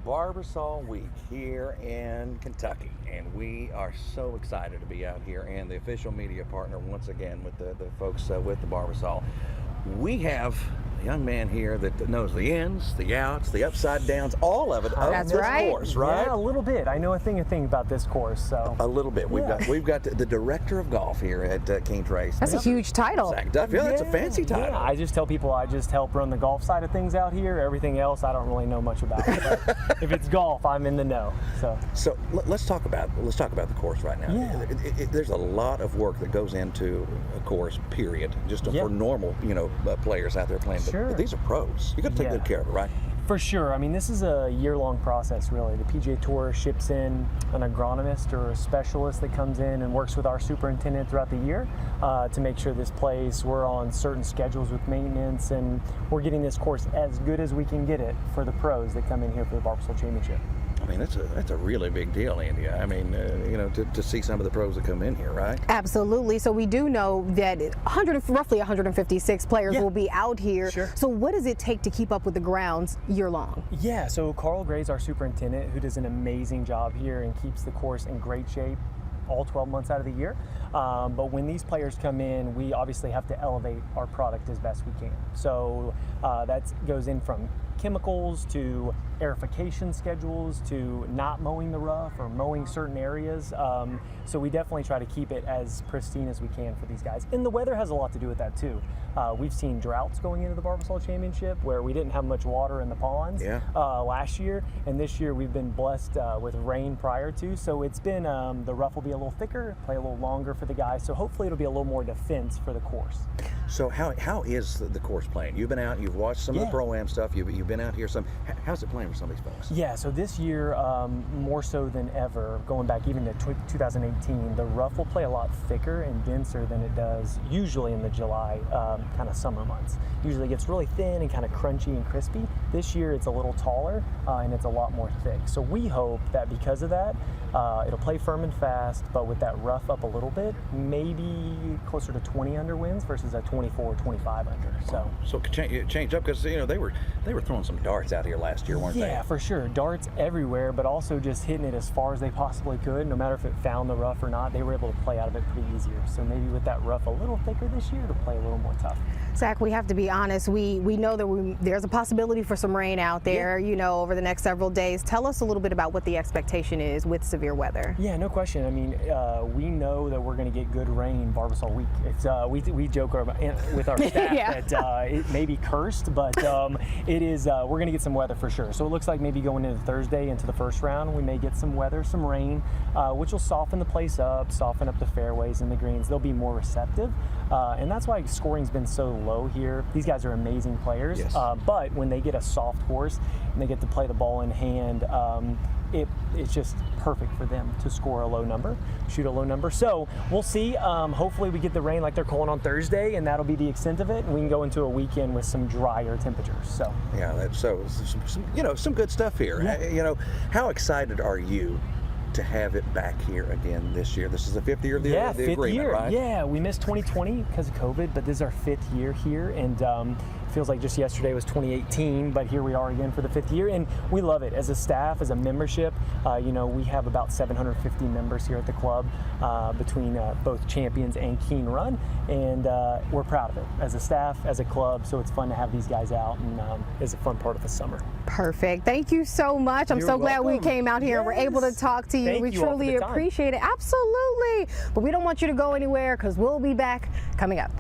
Barbasol Week here in Kentucky, and we are so excited to be out here and the official media partner once again with the folks with the Barbasol. We have a young man here that knows the ins, the outs, the upside downs, all of it of That's this right. course, right? Yeah, a little bit. I know a thing about this course, so. A little bit. We've got the director of golf here at Keene Race. That's a huge title. Duff, yeah, that's a fancy title. Yeah, I just tell people I just help run the golf side of things out here. Everything else I don't really know much about. But if it's golf, I'm in the know. So let's talk about the course right now. Yeah. There's a lot of work that goes into a course, period, just for normal players out there playing. Sure. But these are pros. You got to take good care of it, right? For sure. I mean, this is a year-long process, really. The PGA Tour ships in an agronomist or a specialist that comes in and works with our superintendent throughout the year to make sure this plays. We're on certain schedules with maintenance, and we're getting this course as good as we can get it for the pros that come in here for the Barbasol Championship. I mean, that's a really big deal, Andy. I mean, to see some of the pros that come in here, right? Absolutely. So we do know that roughly 156 players will be out here. Sure. So what does it take to keep up with the grounds year long? Yeah, so Carl Gray's our superintendent, who does an amazing job here and keeps the course in great shape all 12 months out of the year. But when these players come in, we obviously have to elevate our product as best we can. So that goes in from chemicals to aerification schedules to not mowing the rough or mowing certain areas. So we definitely try to keep it as pristine as we can for these guys. And the weather has a lot to do with that too. We've seen droughts going into the Barbasol Championship where we didn't have much water in the ponds last year, and this year we've been blessed with rain prior to. So it's been, the rough will be a little thicker, play a little longer for the guys. So hopefully it'll be a little more defense for the course. So how is the course playing? You've been out, you've watched some of the Pro-Am stuff, you've been out here some. How's it playing for some of these folks? Yeah, so this year, more so than ever, going back even to 2018, the rough will play a lot thicker and denser than it does usually in the July kind of summer months. Usually it gets really thin and kind of crunchy and crispy. This year it's a little taller and it's a lot more thick. So we hope that because of that, it'll play firm and fast, but with that rough up a little bit, maybe closer to 20 under winds versus a 24 or 25 under. So it could change up because they were throwing some darts out here last year, weren't they? Yeah, for sure. Darts everywhere, but also just hitting it as far as they possibly could. No matter if it found the rough or not, they were able to play out of it pretty easier. So maybe with that rough a little thicker this year, it'll play a little more tough. Zach, we have to be honest. We know that there's a possibility for some rain out there, over the next several days. Tell us a little bit about what the expectation is with severe weather. Yeah, no question. I mean, we know that we're going to get good rain Barbasol Week. It's we joke with our staff that it may be cursed, but it is. We're going to get some weather for sure. So it looks like maybe going into Thursday into the first round, we may get some weather, some rain, which will soften the place up, soften up the fairways and the greens. They'll be more receptive, and that's why scoring's been so low here. These guys are amazing players, but when they get a soft course and they get to play the ball in hand, it's just perfect for them to score a low number, shoot a low number. So we'll see. Hopefully we get the rain like they're calling on Thursday, and that'll be the extent of it, and we can go into a weekend with some drier temperatures. So some good stuff here. Yeah. How excited are you to have it back here again this year? This is the fifth year of the agreement, right? Yeah, we missed 2020 because of COVID, but this is our fifth year here, and feels like just yesterday was 2018, but here we are again for the fifth year, and we love it. As a staff, as a membership, we have about 750 members here at the club between both Champions and Keene Run, and we're proud of it as a staff, as a club, so it's fun to have these guys out, and it's a fun part of the summer. Perfect. Thank you so much. I'm so glad we came out here and were able to talk to you. We truly appreciate it. Absolutely. But we don't want you to go anywhere because we'll be back coming up.